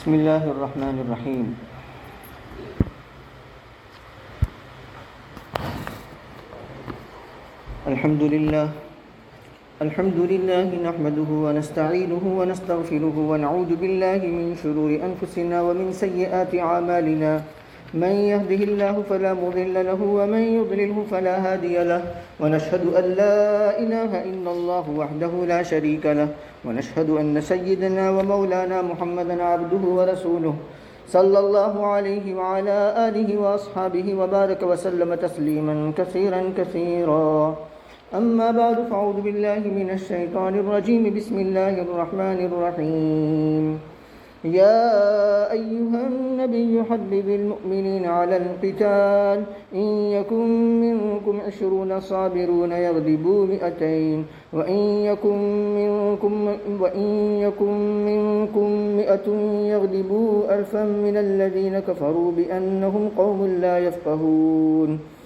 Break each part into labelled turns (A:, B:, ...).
A: بسم الله الرحمن الرحيم. الحمد لله نحمده ونستعينه ونستغفره ونعوذ بالله من شرور أنفسنا ومن سيئات أعمالنا. من يهده الله فلا مضل له ومن يضلله فلا هادي له، ونشهد أن لا إله إلا الله وحده لا شريك له، ونشهد أن سيدنا ومولانا محمدا عبده ورسوله صلى الله عليه وعلى آله وأصحابه وبارك وسلم تسليما كثيرا كثيرا. أما بعد فأعوذ بالله من الشيطان الرجيم. بسم الله الرحمن الرحيم. يا أيها النبي حبب المؤمنين على القتال، إن يكن منكم 20 صابرون يغلبوا 200، وإن يكن منكم 100 يغلبوا 1000 من الذين كفروا بأنهم قوم لا يفقهون.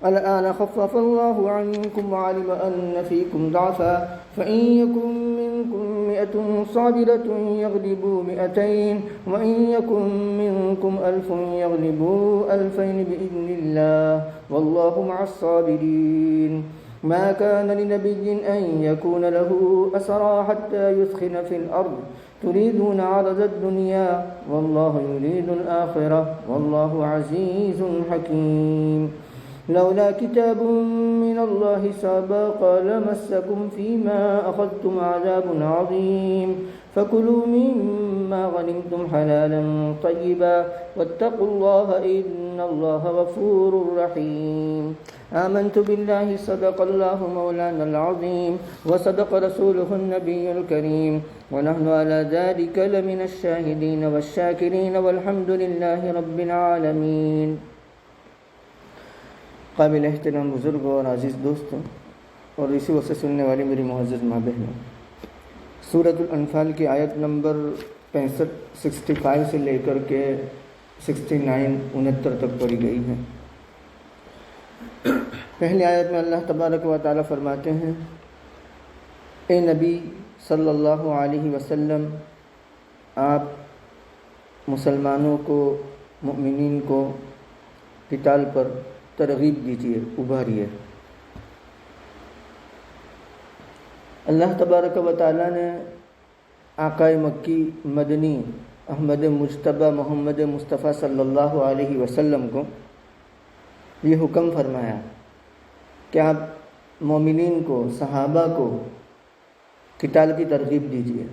A: الآن خفف الله عنكم وعلم أن فيكم ضعفا، فإن يكن منكم 100 صابرة يغلبوا 200، وإن يكن منكم 1000 يغلبوا 2000 بإذن الله، والله مع الصابرين. ما كان لنبي أن يكون له أسرى حتى يثخن في الأرض، تريدون عرض الدنيا والله يريد الآخرة، والله عزيز حكيم. لولا كتاب من الله سبق لمسكم فيما أخذتم عذاب عظيم، فكلوا مما غنمتم حلالا طيبا واتقوا الله إن الله غفور رحيم. آمنت بالله صدق الله مولانا العظيم، وصدق رسوله النبي الكريم، ونحن على ذلك لمن الشاهدين والشاكرين، والحمد لله رب العالمين. قابل احترام بزرگوں اور عزیز دوستوں اور اسی وقت سے سننے والی میری معزز ماں بہنوں، سورۃ الانفال کی آیت نمبر 65 سے لے کر کے 69 تک پڑھی گئی ہے. پہلی آیت میں اللہ تبارک و تعالیٰ فرماتے ہیں، اے نبی صلی اللہ علیہ وسلم، آپ مسلمانوں کو، مؤمنین کو قتال پر ترغیب دیجیے، ابھاریے. اللہ تبارک و تعالیٰ نے آقائے مکی مدنی احمد مجتبیٰ محمد مصطفیٰ صلی اللہ علیہ وسلم کو یہ حکم فرمایا کہ آپ مومنین کو، صحابہ کو قتال کی ترغیب دیجیے.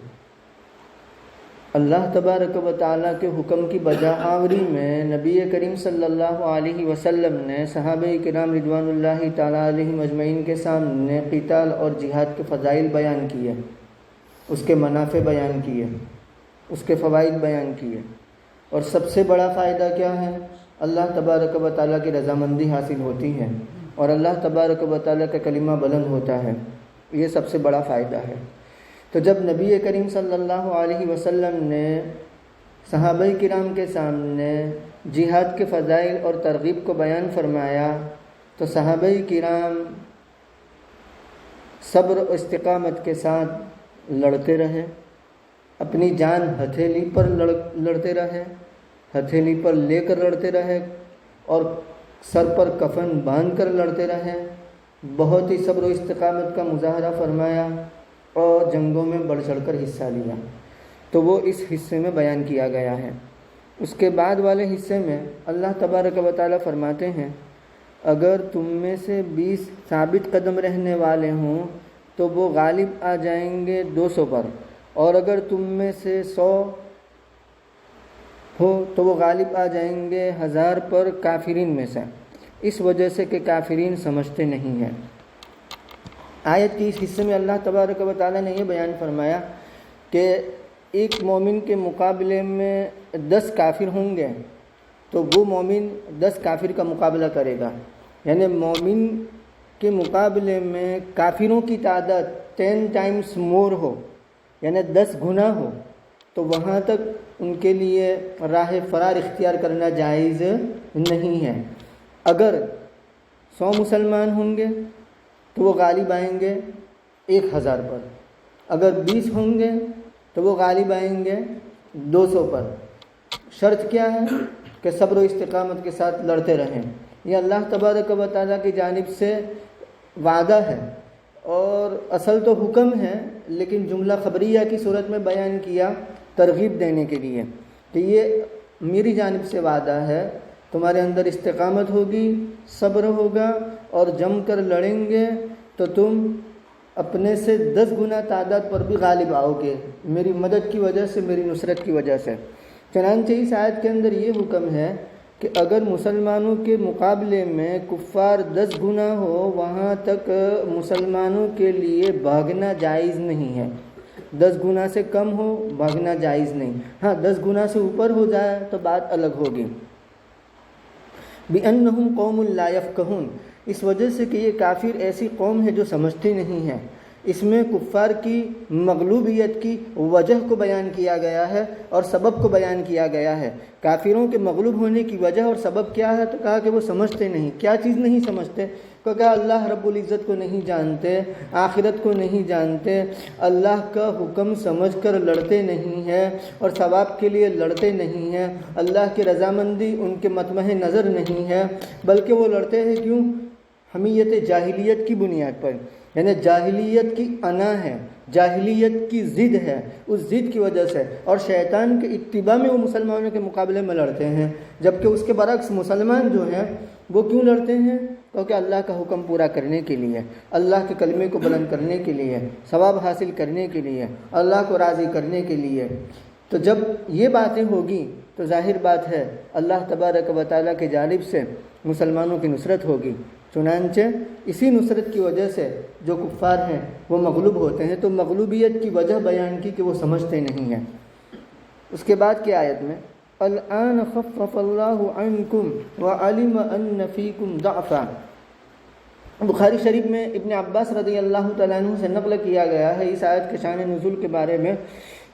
A: اللہ تبارک و تعالیٰ کے حکم کی بجا آوری میں نبی کریم صلی اللہ علیہ وسلم نے صحابہ کرام رضوان اللہ تعالیٰ علیہم اجمعین کے سامنے قتال اور جہاد کے فضائل بیان کیے، اس کے منافع بیان کیے، اس کے فوائد بیان کیے. اور سب سے بڑا فائدہ کیا ہے؟ اللہ تبارک و تعالیٰ کی رضامندی حاصل ہوتی ہے اور اللہ تبارک و تعالیٰ کا کلمہ بلند ہوتا ہے. یہ سب سے بڑا فائدہ ہے. تو جب نبی کریم صلی اللہ علیہ وسلم نے صحابہ کرام کے سامنے جہاد کے فضائل اور ترغیب کو بیان فرمایا تو صحابہ کرام صبر و استقامت کے ساتھ لڑتے رہے، اپنی جان ہتھیلی پر لڑتے رہے، ہتھیلی پر لے کر لڑتے رہے اور سر پر کفن باندھ کر لڑتے رہے. بہت ہی صبر و استقامت کا مظاہرہ فرمایا اور جنگوں میں بڑھ چڑھ کر حصہ لیا. تو وہ اس حصے میں بیان کیا گیا ہے. اس کے بعد والے حصے میں اللہ تبارک و تعالیٰ فرماتے ہیں، اگر تم میں سے 20 ثابت قدم رہنے والے ہوں تو وہ غالب آ جائیں گے 200 پر، اور اگر تم میں سے 100 ہو تو وہ غالب آ جائیں گے 1000 پر کافرین میں سے، اس وجہ سے کہ کافرین سمجھتے نہیں ہیں. آیت کے اس حصے میں اللہ تبارک و تعالیٰ نے یہ بیان فرمایا کہ ایک مومن کے مقابلے میں 10 کافر ہوں گے تو وہ مومن 10 کافر کا مقابلہ کرے گا. یعنی مومن کے مقابلے میں کافروں کی تعداد 10 ٹائمز مور ہو، یعنی 10 گنا ہو، تو وہاں تک ان کے لیے راہ فرار اختیار کرنا جائز نہیں ہے. اگر 100 مسلمان ہوں گے تو وہ غالب آئیں گے 1000 پر، اگر 20 ہوں گے تو وہ غالب آئیں گے 200 پر، شرط کیا ہے کہ صبر و استقامت کے ساتھ لڑتے رہیں. یہ اللہ تبارک و تعالیٰ کی جانب سے وعدہ ہے اور اصل تو حکم ہے، لیکن جملہ خبریہ کی صورت میں بیان کیا ترغیب دینے کے لیے کہ یہ میری جانب سے وعدہ ہے، تمہارے اندر استقامت ہوگی، صبر ہوگا اور جم کر لڑیں گے تو تم اپنے سے 10 گنا تعداد پر بھی غالب آؤ گے، میری مدد کی وجہ سے، میری نصرت کی وجہ سے. چنانچہ اس آیت کے اندر یہ حکم ہے کہ اگر مسلمانوں کے مقابلے میں کفار 10 گنا ہو، وہاں تک مسلمانوں کے لیے بھاگنا جائز نہیں ہے. 10 گنا سے کم ہو بھاگنا جائز نہیں. ہاں 10 گنا سے اوپر ہو جائے تو بات الگ ہوگی. بِأَنَّهُمْ قَوْمٌ لَا يَفْقَهُونَ، اس وجہ سے کہ یہ کافر ایسی قوم ہے جو سمجھتی نہیں ہے. اس میں کفار کی مغلوبیت کی وجہ کو بیان کیا گیا ہے اور سبب کو بیان کیا گیا ہے. کافروں کے مغلوب ہونے کی وجہ اور سبب کیا ہے؟ تو کہا کہ وہ سمجھتے نہیں. کیا چیز نہیں سمجھتے؟ کہا اللہ رب العزت کو نہیں جانتے، آخرت کو نہیں جانتے، اللہ کا حکم سمجھ کر لڑتے نہیں ہیں اور ثواب کے لیے لڑتے نہیں ہیں، اللہ کی رضامندی ان کے مطمح نظر نہیں ہے، بلکہ وہ لڑتے ہیں کیوں؟ حمیت جاہلیت کی بنیاد پر. یعنی جاہلیت کی انا ہے، جاہلیت کی ضد ہے، اس ضد کی وجہ سے اور شیطان کے اتباع میں وہ مسلمانوں کے مقابلے میں لڑتے ہیں. جبکہ اس کے برعکس مسلمان جو ہیں وہ کیوں لڑتے ہیں؟ کیونکہ اللہ کا حکم پورا کرنے کے لیے، اللہ کے کلمے کو بلند کرنے کے لیے، ثواب حاصل کرنے کے لیے، اللہ کو راضی کرنے کے لیے. تو جب یہ باتیں ہوگی تو ظاہر بات ہے اللہ تبارک و تعالیٰ کی جانب سے مسلمانوں کی نصرت ہوگی. چنانچہ اسی نصرت کی وجہ سے جو کفار ہیں وہ مغلوب ہوتے ہیں. تو مغلوبیت کی وجہ بیان کی کہ وہ سمجھتے نہیں ہیں. اس کے بعد کی آیت میں الآن خفف اللہ عنکم وعلم ان فیکم ضعفا، بخاری شریف میں ابن عباس رضی اللہ تعالیٰ عنہ سے نقل کیا گیا ہے اس آیت کے شان نزول کے بارے میں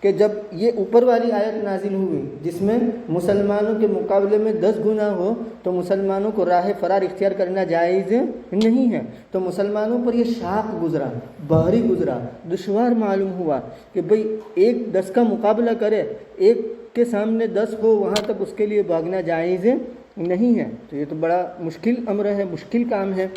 A: کہ جب یہ اوپر والی آیت نازل ہوئی جس میں مسلمانوں کے مقابلے میں 10 گنا ہو تو مسلمانوں کو راہ فرار اختیار کرنا جائز نہیں ہے، تو مسلمانوں پر یہ شاق گزرا، بھاری گزرا، دشوار معلوم ہوا کہ بھئی ایک 10 کا مقابلہ کرے، ایک کے سامنے 10 ہو وہاں تک اس کے لیے بھاگنا جائز نہیں ہے. تو یہ تو بڑا مشکل امر ہے، مشکل کام ہے.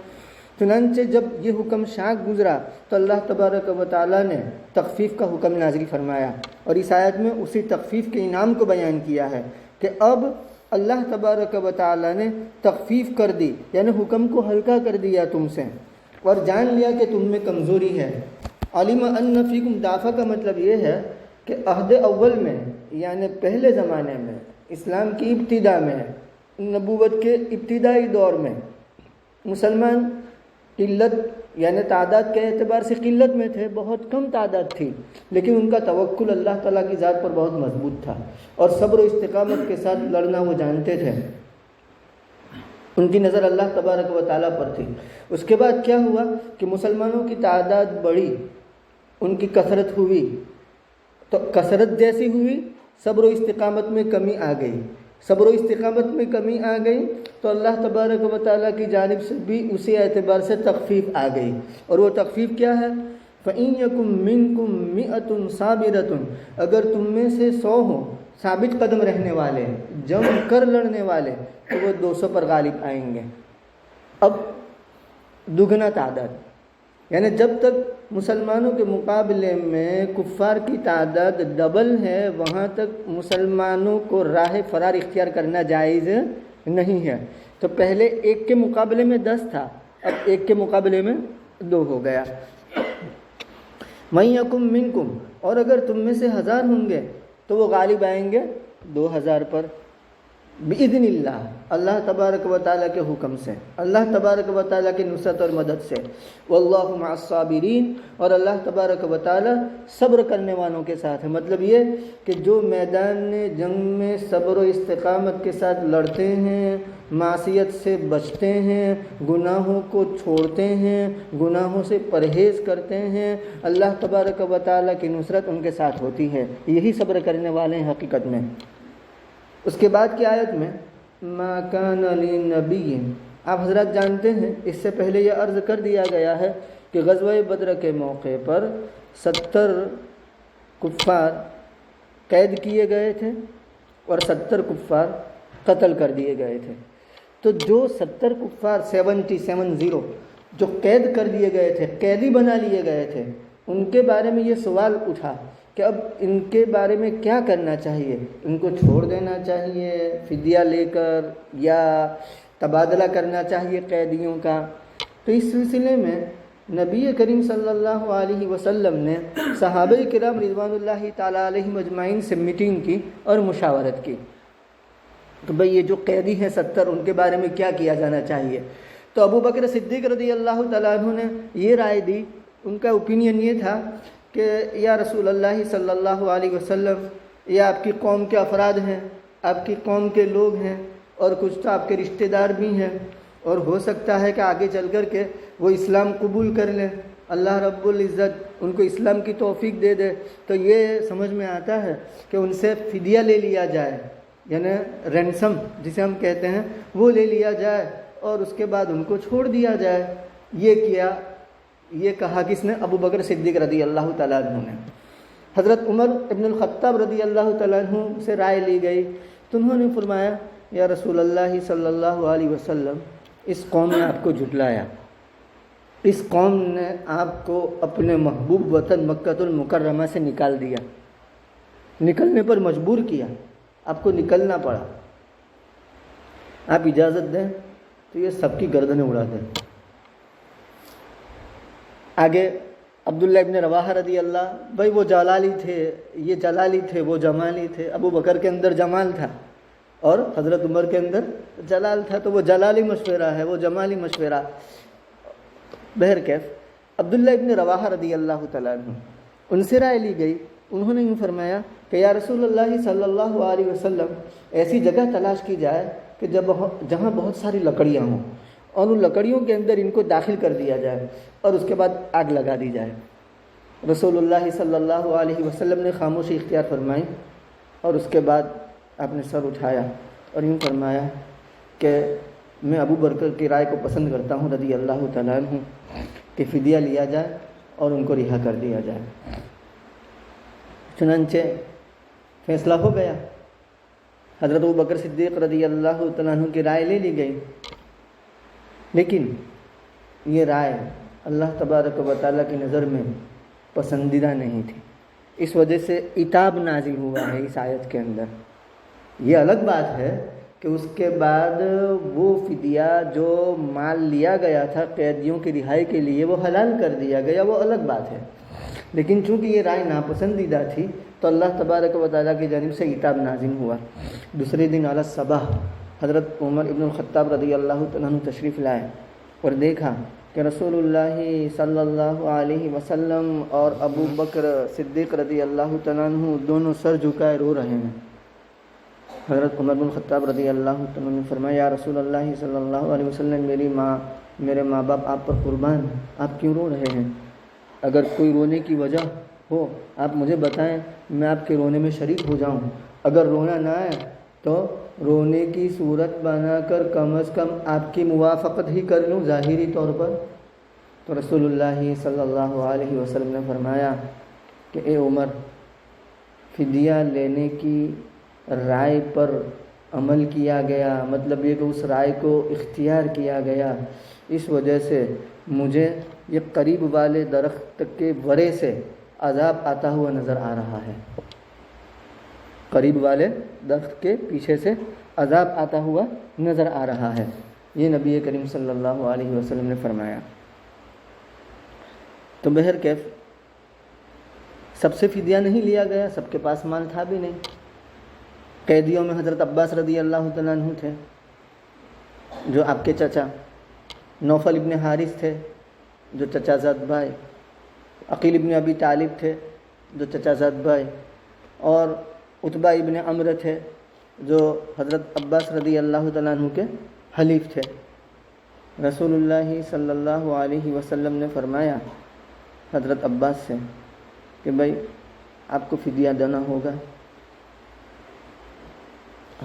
A: چنانچہ جب یہ حکم شاق گزرا تو اللہ تبارک و تعالیٰ نے تخفیف کا حکم نازل فرمایا اور اس آیت میں اسی تخفیف کے انعام کو بیان کیا ہے کہ اب اللہ تبارک و تعالیٰ نے تخفیف کر دی، یعنی حکم کو ہلکا کر دیا تم سے اور جان لیا کہ تم میں کمزوری ہے. علم ان فیکم ضعفا کا مطلب یہ ہے کہ عہد اول میں یعنی پہلے زمانے میں، اسلام کی ابتدا میں، نبوت کے ابتدائی دور میں مسلمان قلت یعنی تعداد کے اعتبار سے قلت میں تھے، بہت کم تعداد تھی، لیکن ان کا توکل اللہ تعالیٰ کی ذات پر بہت مضبوط تھا اور صبر و استقامت کے ساتھ لڑنا وہ جانتے تھے. ان کی نظر اللہ تبارک و تعالیٰ پر تھی. اس کے بعد کیا ہوا کہ مسلمانوں کی تعداد بڑھی، ان کی کثرت ہوئی، تو کثرت جیسی ہوئی صبر و استقامت میں کمی آ گئی. صبر و استقامت میں کمی آ گئی تو اللہ تبارک و تعالیٰ کی جانب سے بھی اسی اعتبار سے تخفیف آ گئی. اور وہ تخفیف کیا ہے؟ فَإِن يَكُن مِّنكُم مِّئَةٌ صَابِرَةٌ، اگر تم میں سے 100 ہوں ثابت قدم رہنے والے، جم کر لڑنے والے، تو وہ 200 پر غالب آئیں گے. اب دگنا تعداد، یعنی جب تک مسلمانوں کے مقابلے میں کفار کی تعداد ڈبل ہے وہاں تک مسلمانوں کو راہ فرار اختیار کرنا جائز نہیں ہے. تو پہلے ایک کے مقابلے میں 10 تھا، اب ایک کے مقابلے میں 2 ہو گیا. مَن یَکُن مِّنکُم، اور اگر تم میں سے 1000 ہوں گے تو وہ غالب آئیں گے 2000 پر بِإِذْنِ اللہ، اللہ تبارک و تعالیٰ کے حکم سے، اللہ تبارک و تعالیٰ کی نصرت اور مدد سے. واللہ مع الصابرین، اور اللہ تبارک و تعالیٰ صبر کرنے والوں کے ساتھ ہے. مطلب یہ کہ جو میدان جنگ میں صبر و استقامت کے ساتھ لڑتے ہیں، معصیت سے بچتے ہیں، گناہوں کو چھوڑتے ہیں، گناہوں سے پرہیز کرتے ہیں، اللہ تبارک و تعالیٰ کی نصرت ان کے ساتھ ہوتی ہے. یہی صبر کرنے والے ہیں حقیقت میں. اس کے بعد کی آیت میں ما کان لنبی، آپ حضرات جانتے ہیں اس سے پہلے یہ عرض کر دیا گیا ہے کہ غزوہ بدر کے موقع پر 70 کفار قید کیے گئے تھے اور 70 کفار قتل کر دیے گئے تھے۔ تو جو 70 کفار 70 جو قید کر دیے گئے تھے، قیدی بنا لیے گئے تھے، ان کے بارے میں یہ سوال اٹھا کہ اب ان کے بارے میں کیا کرنا چاہیے؟ ان کو چھوڑ دینا چاہیے فدیہ لے کر، یا تبادلہ کرنا چاہیے قیدیوں کا؟ تو اس سلسلے میں نبی کریم صلی اللہ علیہ وسلم نے صحابہ کرام رضوان اللہ تعالیٰ علیہم اجمعین سے میٹنگ کی اور مشاورت کی کہ بھئی یہ جو قیدی ہیں 70، ان کے بارے میں کیا کیا جانا چاہیے؟ تو ابو بکر صدیق رضی اللہ تعالیٰ عنہ نے یہ رائے دی، ان کا اوپینین یہ تھا کہ یا رسول اللہ صلی اللہ علیہ وسلم، یہ آپ کی قوم کے افراد ہیں، آپ کی قوم کے لوگ ہیں، اور کچھ تو آپ کے رشتہ دار بھی ہیں، اور ہو سکتا ہے کہ آگے چل کر کے وہ اسلام قبول کر لیں، اللہ رب العزت ان کو اسلام کی توفیق دے دے۔ تو یہ سمجھ میں آتا ہے کہ ان سے فدیہ لے لیا جائے، یعنی رینسم جسے ہم کہتے ہیں، وہ لے لیا جائے اور اس کے بعد ان کو چھوڑ دیا جائے۔ یہ کہا کس نے؟ ابو بکر صدیق رضی اللہ تعالیٰ عنہ نے۔ حضرت عمر ابن الخطاب رضی اللہ تعالیٰ عنہ سے رائے لی گئی، تو انہوں نے فرمایا یا رسول اللہ صلی اللہ علیہ وسلم، اس قوم نے آپ کو جھٹلایا، اس قوم نے آپ کو اپنے محبوب وطن مکہ المکرمہ سے نکال دیا، نکلنے پر مجبور کیا، آپ کو نکلنا پڑا، آپ اجازت دیں تو یہ سب کی گردنیں اڑا دیں۔ آگے عبداللہ ابن رواحہ رضی اللہ، بھائی وہ جلالی تھے، یہ جلالی تھے، وہ جمالی تھے۔ ابو بکر کے اندر جمال تھا اور حضرت عمر کے اندر جلال تھا، تو وہ جلالی مشورہ ہے، وہ جمالی مشورہ۔ بہرکیف عبداللہ ابن رواحہ رضی اللہ تعالیٰ عنہ، ان سے رائے لی گئی، انہوں نے یوں فرمایا کہ یا رسول اللہ صلی اللہ علیہ وسلم، ایسی جگہ تلاش کی جائے کہ جہاں بہت ساری لکڑیاں ہوں، اور ان لکڑیوں کے اندر ان کو داخل کر دیا جائے اور اس کے بعد آگ لگا دی جائے۔ رسول اللہ صلی اللہ علیہ وسلم نے خاموشی اختیار فرمائی، اور اس کے بعد آپ نے سر اٹھایا اور یوں فرمایا کہ میں ابو بکر کی رائے کو پسند کرتا ہوں رضی اللہ تعالیٰ عنہ، کہ فدیہ لیا جائے اور ان کو رہا کر دیا جائے۔ چنانچہ فیصلہ ہو گیا، حضرت ابو بکر صدیق رضی اللہ تعالیٰ عنہ کی رائے لے لی گئی، لیکن یہ رائے اللہ تبارک و تعالیٰ کی نظر میں پسندیدہ نہیں تھی، اس وجہ سے عتاب نازل ہوا ہے اس آیت کے اندر۔ یہ الگ بات ہے کہ اس کے بعد وہ فدیہ جو مال لیا گیا تھا قیدیوں کی رہائی کے لیے وہ حلال کر دیا گیا، وہ الگ بات ہے، لیکن چونکہ یہ رائے ناپسندیدہ تھی تو اللہ تبارک و تعالیٰ کی جانب سے عتاب نازل ہوا۔ دوسرے دن علی الصباح حضرت عمر ابن الخطاب رضی اللہ عنہ تشریف لائے اور دیکھا کہ رسول اللہ صلی اللہ علیہ وسلم اور ابو بکر صدیق رضی اللہ عنہ دونوں سر جھکائے رو رہے ہیں۔ حضرت عمر بن الخطاب رضی اللہ عنہ نے فرمایا یا رسول اللہ صلی اللہ علیہ وسلم، میرے ماں باپ آپ پر قربان، آپ کیوں رو رہے ہیں؟ اگر کوئی رونے کی وجہ ہو آپ مجھے بتائیں، میں آپ کے رونے میں شریک ہو جاؤں۔ اگر رونا نہ آئے تو رونے کی صورت بنا کر کم از کم آپ کی موافقت ہی کر لوں ظاہری طور پر۔ تو رسول اللہ صلی اللہ علیہ وسلم نے فرمایا کہ اے عمر، فدیہ لینے کی رائے پر عمل کیا گیا، مطلب یہ کہ اس رائے کو اختیار کیا گیا، اس وجہ سے مجھے یہ قریب والے درخت کے ورے سے عذاب آتا ہوا نظر آ رہا ہے، قریب والے درخت کے پیچھے سے عذاب آتا ہوا نظر آ رہا ہے، یہ نبی کریم صلی اللہ علیہ وسلم نے فرمایا۔ تو بہرکیف سب سے فدیہ نہیں لیا گیا، سب کے پاس مال تھا بھی نہیں۔ قیدیوں میں حضرت عباس رضی اللہ تعالیٰ عنہ تھے، جو آپ کے چچا، نوفل ابن حارث تھے جو چچا زاد بھائی، عقیل ابن ابی طالب تھے جو چچا زاد بھائی، اور عتبہ ابن عمرو تھے جو حضرت عباس رضی اللہ تعالیٰ عنہ کے حلیف تھے۔ رسول اللہ صلی اللہ علیہ وسلم نے فرمایا حضرت عباس سے کہ بھائی آپ کو فدیہ دینا ہوگا،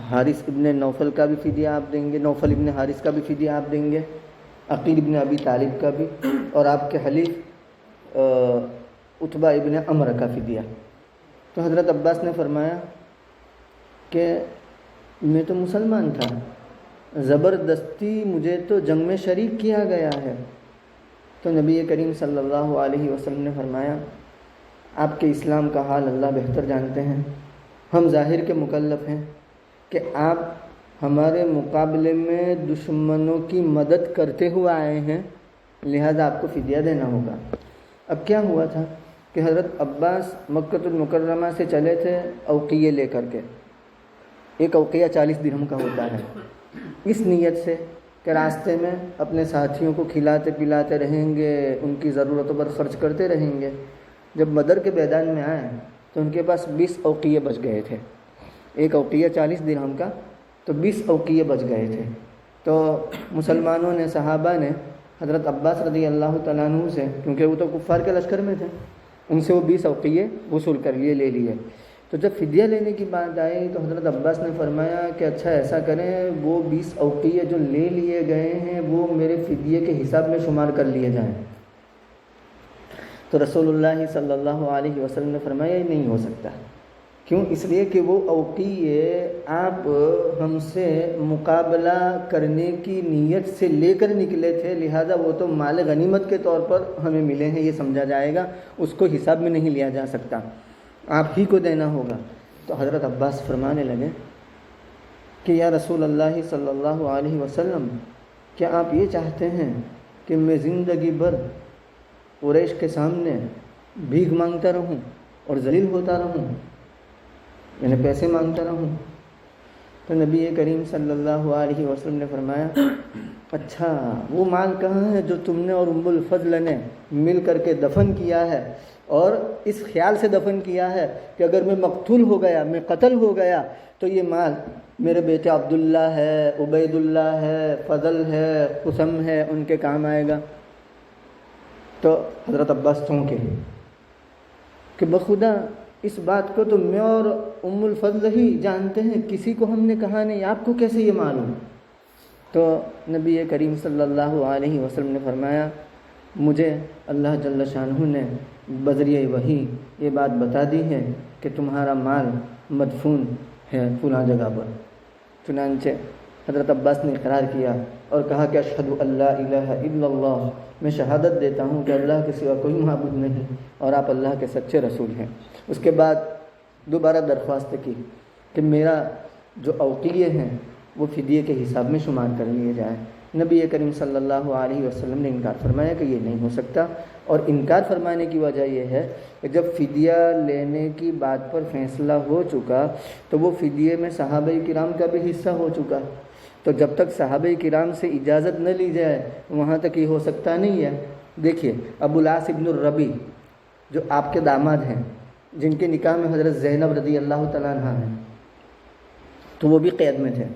A: حارث ابن نوفل کا بھی فدیہ آپ دیں گے، نوفل ابن حارث کا بھی فدیہ آپ دیں گے، عقیل ابن ابی طالب کا بھی، اور آپ کے حلیف عتبہ ابن عمرو کا فدیہ۔ تو حضرت عباس نے فرمایا کہ میں تو مسلمان تھا، زبردستی مجھے تو جنگ میں شریک کیا گیا ہے۔ تو نبی کریم صلی اللہ علیہ وسلم نے فرمایا آپ کے اسلام کا حال اللہ بہتر جانتے ہیں، ہم ظاہر کے مکلف ہیں کہ آپ ہمارے مقابلے میں دشمنوں کی مدد کرتے ہوئے آئے ہیں، لہذا آپ کو فدیہ دینا ہوگا۔ اب کیا ہوا تھا کہ حضرت عباس مکہ المکرمہ سے چلے تھے اوقیے لے کر کے، ایک اوقیہ 40 درہم کا ہوتا ہے، اس نیت سے کہ راستے میں اپنے ساتھیوں کو کھلاتے پلاتے رہیں گے، ان کی ضرورتوں پر خرچ کرتے رہیں گے۔ جب بدر کے میدان میں آئے تو ان کے پاس 20 اوقیے بچ گئے تھے، ایک اوقیہ 40 درہم کا، تو 20 اوقیے بچ گئے تھے۔ تو مسلمانوں نے، صحابہ نے حضرت عباس رضی اللہ تعالیٰ عنہ سے، کیونکہ وہ تو کفار کے لشکر میں تھے، ان سے وہ 20 اوقیے وصول کر لیے، لے لیے۔ تو جب فدیہ لینے کی بات آئی تو حضرت عباس نے فرمایا کہ اچھا ایسا کریں، وہ 20 اوقیے جو لے لیے گئے ہیں وہ میرے فدیے کے حساب میں شمار کر لیے جائیں۔ تو رسول اللہ صلی اللہ علیہ وسلم نے فرمایا یہ نہیں ہو سکتا۔ کیوں؟ اس لیے کہ وہ اوقیے آپ ہم سے مقابلہ کرنے کی نیت سے لے کر نکلے تھے، لہذا وہ تو مال غنیمت کے طور پر ہمیں ملے ہیں، یہ سمجھا جائے گا، اس کو حساب میں نہیں لیا جا سکتا، آپ ہی کو دینا ہوگا۔ تو حضرت عباس فرمانے لگے کہ یا رسول اللہ صلی اللہ علیہ وسلم، کیا آپ یہ چاہتے ہیں کہ میں زندگی بھر قریش کے سامنے بھیک مانگتا رہوں اور ذلیل ہوتا رہوں، یعنی پیسے مانگتا رہوں؟ تو نبی کریم صلی اللہ علیہ وسلم نے فرمایا اچھا وہ مال کہاں ہے جو تم نے اور ام الفضل نے مل کر کے دفن کیا ہے، اور اس خیال سے دفن کیا ہے کہ اگر میں مقتول ہو گیا، میں قتل ہو گیا، تو یہ مال میرے بیٹے عبداللہ ہے، عبید اللہ ہے، فضل ہے، قسم ہے، ان کے کام آئے گا۔ تو حضرت عباس چونکے کہ بخدا اس بات کو تو میں اور ام الفضل ہی جانتے ہیں، کسی کو ہم نے کہا نہیں، آپ کو کیسے یہ معلوم؟ تو نبی کریم صلی اللہ علیہ وسلم نے فرمایا مجھے اللہ جل شانہ نے بذریعہ وحی یہ بات بتا دی ہے کہ تمہارا مال مدفون ہے فلاں جگہ پر۔ چنانچہ حضرت عباس نے اقرار کیا اور کہا کہ اشہد ان لا الہ الا اللہ، میں شہادت دیتا ہوں کہ اللہ کے سوا کوئی معبود نہیں اور آپ اللہ کے سچے رسول ہیں۔ اس کے بعد دوبارہ درخواست کی کہ میرا جو اوقیے ہیں وہ فدیے کے حساب میں شمار کر لیے جائیں۔ نبی کریم صلی اللہ علیہ وسلم نے انکار فرمایا کہ یہ نہیں ہو سکتا، اور انکار فرمانے کی وجہ یہ ہے کہ جب فدیہ لینے کی بات پر فیصلہ ہو چکا تو وہ فدیے میں صحابہ کرام کا بھی حصہ ہو چکا، تو جب تک صحابہ کرام سے اجازت نہ لی جائے وہاں تک یہ ہو سکتا نہیں ہے۔ دیکھیے ابو العاص ابن الربیع جو آپ کے داماد ہیں، جن کے نکاح میں حضرت زینب رضی اللہ تعالیٰ عنہ ہیں، تو وہ بھی قید میں تھے،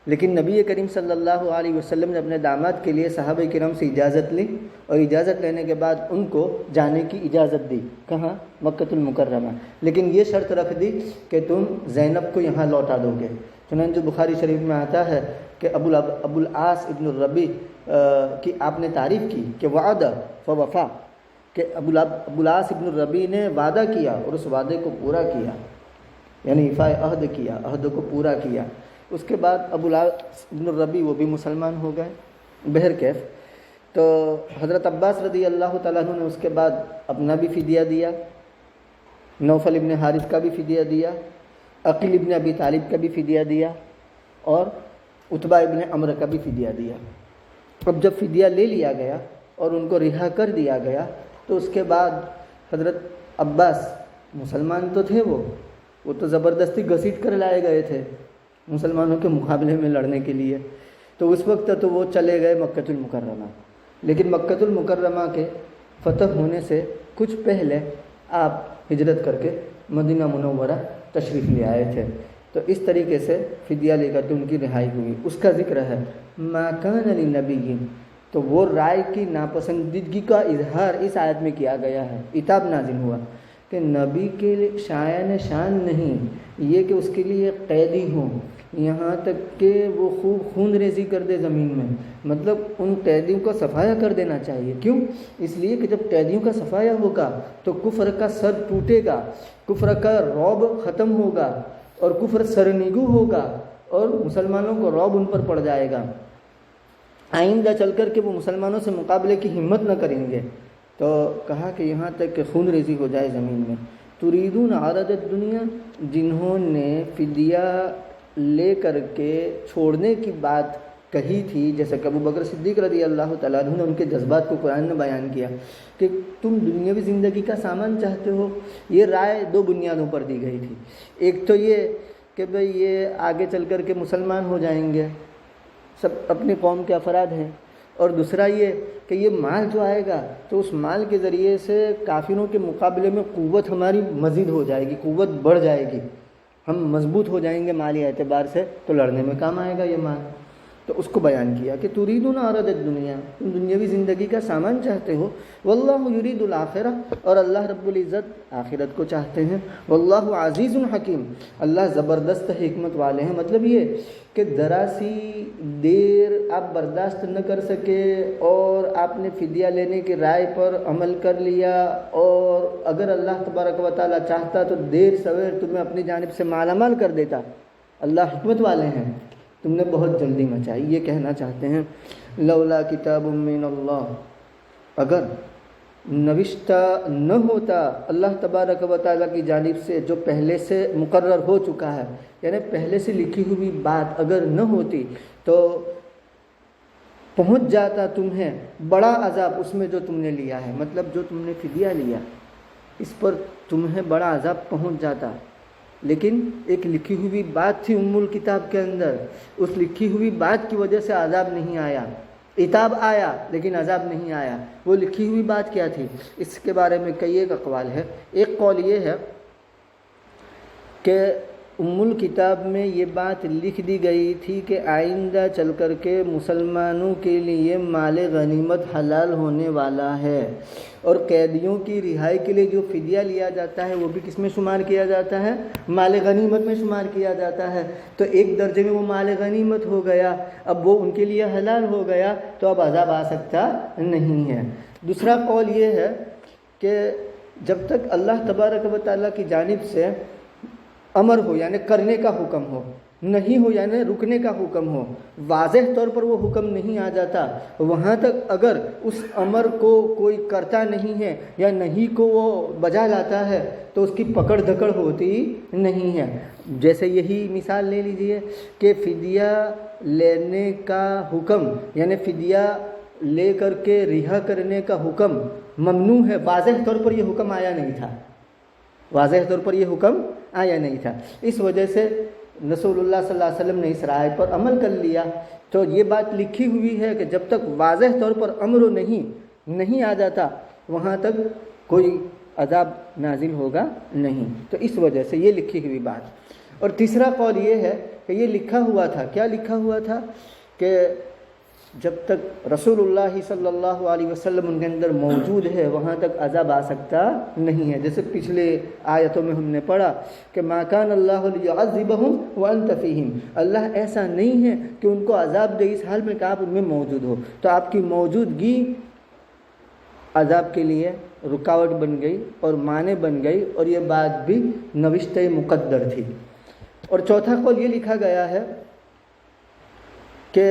A: لیکن نبی کریم صلی اللہ علیہ وسلم نے اپنے داماد کے لیے صحابہ کرام سے اجازت لی، اور اجازت لینے کے بعد ان کو جانے کی اجازت دی، کہاں؟ مکہ المکرمہ، لیکن یہ شرط رکھ دی کہ تم زینب کو یہاں لوٹا دو گے۔ چنانچہ بخاری شریف میں آتا ہے کہ ابو العاص ابن الربیع کی آپ نے تعریف کی کہ وعدہ فوفا، کہ ابو العاص ابن الربیع نے وعدہ کیا اور اس وعدے کو پورا کیا، یعنی ایفاء عہد کیا، عہد کو پورا کیا۔ اس کے بعد ابو العاص ابن الربیع وہ بھی مسلمان ہو گئے۔ بہرکیف تو حضرت عباس رضی اللہ تعالیٰ عنہ نے اس کے بعد اپنا بھی فدیہ دیا، نوفل ابن حارث کا بھی فدیہ دیا، عقیل ابن ابی طالب کا بھی فدیہ دیا، اور عتبہ ابن عمرو کا بھی فدیہ دیا۔ اب جب فدیہ لے لیا گیا اور ان کو رہا کر دیا گیا تو اس کے بعد حضرت عباس مسلمان تو تھے، وہ تو زبردستی گھسیٹ کر لائے گئے تھے مسلمانوں کے مقابلے میں لڑنے کے لیے، تو اس وقت تو وہ چلے گئے مکہ المکرمہ، لیکن مکہ المکرمہ کے فتح ہونے سے کچھ پہلے آپ ہجرت کر کے مدینہ منورہ تشریف لے آئے تھے۔ تو اس طریقے سے فدیہ لے کر کے ان کی رہائی ہوئی۔ اس کا ذکر ہے ما کان لنبی، تو وہ رائے کی ناپسندیدگی کا اظہار اس آیت میں کیا گیا ہے، عتاب نازل ہوا کہ نبی کے شایان شان نہیں یہ کہ اس کے لیے قیدی ہوں، یہاں تک کہ وہ خوب خون ریزی کر دے زمین میں، مطلب ان قیدیوں کا صفایا کر دینا چاہیے۔ کیوں؟ اس لیے کہ جب قیدیوں کا صفایا ہوگا تو کفر کا سر ٹوٹے گا، کفر کا رعب ختم ہوگا، اور کفر سرنگو ہوگا اور مسلمانوں کو رعب ان پر پڑ جائے گا، آئندہ چل کر کے وہ مسلمانوں سے مقابلے کی ہمت نہ کریں گے۔ تو کہا کہ یہاں تک کہ خون ریزی ہو جائے زمین میں۔ تریدون عرض الدنیا، جنہوں نے فدیہ لے کر کے چھوڑنے کی بات کہی تھی، جیسے کہ ابو بکر صدیق رضی اللہ تعالیٰ عنہ نے ان کے جذبات کو قرآن نے بیان کیا کہ تم دنیاوی زندگی کا سامان چاہتے ہو۔ یہ رائے دو بنیادوں پر دی گئی تھی، ایک تو یہ کہ بھئی یہ آگے چل کر کے مسلمان ہو جائیں گے، سب اپنی قوم کے افراد ہیں، اور دوسرا یہ کہ یہ مال جو آئے گا تو اس مال کے ذریعے سے کافروں کے مقابلے میں قوت ہماری مزید ہو جائے گی، قوت بڑھ جائے گی، ہم مضبوط ہو جائیں گے مالی اعتبار سے، تو لڑنے میں کام آئے گا یہ مال۔ تو اس کو بیان کیا کہ تریدون عرض الدنیا، تم دنیاوی زندگی کا سامان چاہتے ہو، واللہ یرید الآخرہ، اور اللہ رب العزت آخرت کو چاہتے ہیں، واللہ عزیز حکیم، اللہ زبردست حکمت والے ہیں۔ مطلب یہ کہ ذرا سی دیر آپ برداشت نہ کر سکے اور آپ نے فدیہ لینے کی رائے پر عمل کر لیا، اور اگر اللہ تبارک و تعالیٰ چاہتا تو دیر سویر تمہیں اپنی جانب سے مالا مال کر دیتا۔ اللہ حکمت والے ہیں، تم نے بہت جلدی مچائی۔ یہ کہنا چاہتے ہیں لولا کتاب من اللہ، اگر نوشتہ نہ ہوتا اللہ تبارک و تعالیٰ کی جانب سے جو پہلے سے مقرر ہو چکا ہے، یعنی پہلے سے لکھی ہوئی بات اگر نہ ہوتی تو پہنچ جاتا تمہیں بڑا عذاب اس میں جو تم نے لیا ہے، مطلب جو تم نے فدیہ لیا اس پر تمہیں بڑا عذاب پہنچ جاتا۔ لیکن ایک لکھی ہوئی بات تھی ام الکتاب کے اندر، اس لکھی ہوئی بات کی وجہ سے عذاب نہیں آیا، عتاب آیا لیکن عذاب نہیں آیا۔ وہ لکھی ہوئی بات کیا تھی؟ اس کے بارے میں کئی ایک اقوال ہے۔ ایک قول یہ ہے کہ ام الکتاب میں یہ بات لکھ دی گئی تھی کہ آئندہ چل کر کے مسلمانوں کے لیے مال غنیمت حلال ہونے والا ہے، اور قیدیوں کی رہائی کے لیے جو فدیہ لیا جاتا ہے وہ بھی کس میں شمار کیا جاتا ہے؟ مال غنیمت میں شمار کیا جاتا ہے۔ تو ایک درجے میں وہ مال غنیمت ہو گیا، اب وہ ان کے لیے حلال ہو گیا، تو اب عذاب آ سکتا نہیں ہے۔ دوسرا قول یہ ہے کہ جب تک اللہ تبارک و تعالیٰ کی جانب سے امر ہو یعنی کرنے کا حکم ہو، نہیں ہو یعنی رکنے کا حکم ہو، واضح طور پر وہ حکم نہیں آ جاتا، وہاں تک اگر اس امر کو کوئی کرتا نہیں ہے یا نہیں کو وہ بجا لاتا ہے تو اس کی پکڑ دھکڑ ہوتی نہیں ہے۔ جیسے یہی مثال لے لیجئے کہ فدیہ لینے کا حکم یعنی فدیہ لے کر کے رہا کرنے کا حکم ممنوع ہے، واضح طور پر یہ حکم آیا نہیں تھا، واضح طور پر یہ حکم آیا نہیں تھا، اس وجہ سے رسول اللہ صلی اللہ علیہ وسلم نے اس رائے پر عمل کر لیا۔ تو یہ بات لکھی ہوئی ہے کہ جب تک واضح طور پر امر نہیں آ جاتا وہاں تک کوئی عذاب نازل ہوگا نہیں، تو اس وجہ سے یہ لکھی ہوئی بات۔ اور تیسرا قول یہ ہے کہ یہ لکھا ہوا تھا، کیا لکھا ہوا تھا کہ جب تک رسول اللہ صلی اللہ علیہ وسلم ان کے اندر موجود ہے وہاں تک عذاب آ سکتا نہیں ہے۔ جیسے پچھلے آیتوں میں ہم نے پڑھا کہ ما کان اللہ لیعذبہم وانت فیہم، اللہ ایسا نہیں ہے کہ ان کو عذاب دے اس حال میں کہ آپ ان میں موجود ہو، تو آپ کی موجودگی عذاب کے لیے رکاوٹ بن گئی اور مانع بن گئی، اور یہ بات بھی نوشتہ مقدر تھی۔ اور چوتھا قول یہ لکھا گیا ہے کہ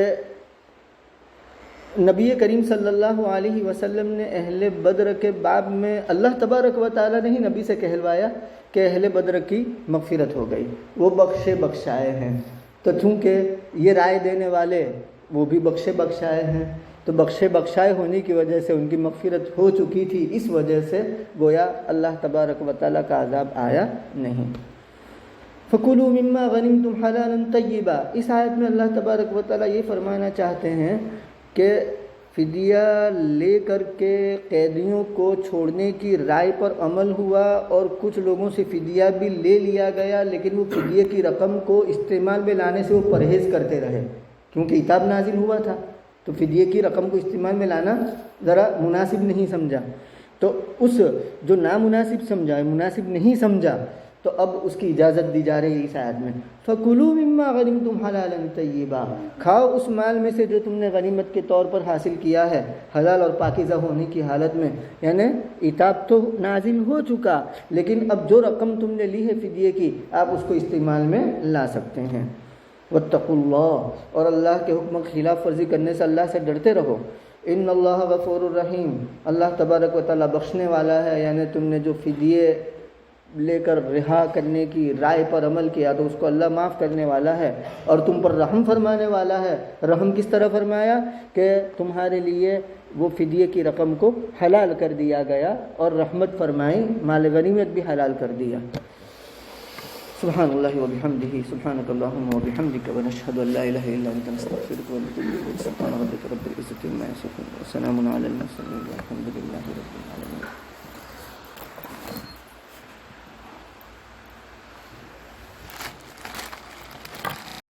A: نبی کریم صلی اللہ علیہ وسلم نے اہل بدر کے باب میں اللہ تبارک و تعالیٰ نے ہی نبی سے کہلوایا کہ اہل بدر کی مغفرت ہو گئی، وہ بخشے بخشائے ہیں۔ تو چونکہ یہ رائے دینے والے وہ بھی بخشے بخشائے ہیں، تو بخشے بخشائے ہونے کی وجہ سے ان کی مغفرت ہو چکی تھی، اس وجہ سے گویا اللہ تبارک و تعالیٰ کا عذاب آیا نہیں۔ فَكُلُوا مِمَّا غَنِمْتُمْ حَلَالًا طَيِّبًا، اس آیت میں اللہ تبارک و تعالیٰ یہ فرمانا چاہتے ہیں کہ فدیہ لے کر کے قیدیوں کو چھوڑنے کی رائے پر عمل ہوا، اور کچھ لوگوں سے فدیہ بھی لے لیا گیا، لیکن وہ فدیہ کی رقم کو استعمال میں لانے سے وہ پرہیز کرتے رہے کیونکہ عتاب نازل ہوا تھا، تو فدیہ کی رقم کو استعمال میں لانا ذرا مناسب نہیں سمجھا۔ تو اس جو نامناسب سمجھا، مناسب نہیں سمجھا، تو تو اب اس کی اجازت دی جا رہی ہے اس آیت میں، فَكُلُوا مِمَّا غَنِمْتُمْ حَلَالًا طَيِّبًا، کھاؤ اس مال میں سے جو تم نے غنیمت کے طور پر حاصل کیا ہے حلال اور پاکیزہ ہونے کی حالت میں، یعنی عتاب تو نازل ہو چکا، لیکن اب جو رقم تم نے لی ہے فدیے کی آپ اس کو استعمال میں لا سکتے ہیں۔ وَاتَّقُوا اللَّهَ، اور اللہ کے حکم کی خلاف ورزی کرنے سے اللہ سے ڈرتے رہو۔ ان اللہ غفور الرحیم، اللہ تبارک و تعالیٰ بخشنے والا ہے، یعنی تم نے جو فدیے لے کر رہا کرنے کی رائے پر عمل کیا تو اس کو اللہ معاف کرنے والا ہے، اور تم پر رحم فرمانے والا ہے۔ رحم کس طرح فرمایا کہ تمہارے لیے وہ فدیے کی رقم کو حلال کر دیا گیا، اور رحمت فرمائی، مال غنیمت بھی حلال کر دیا۔ سبحان اللہ وبحمدہ، سبحانک اللہم وبحمدک، ونشہد ان لا الہ الا انت، نستغفرک ونتوب الیک۔ سبحان ربک رب العزۃ عما یصفون، وسلام علی المرسلین، والحمد للہ رب العالمین۔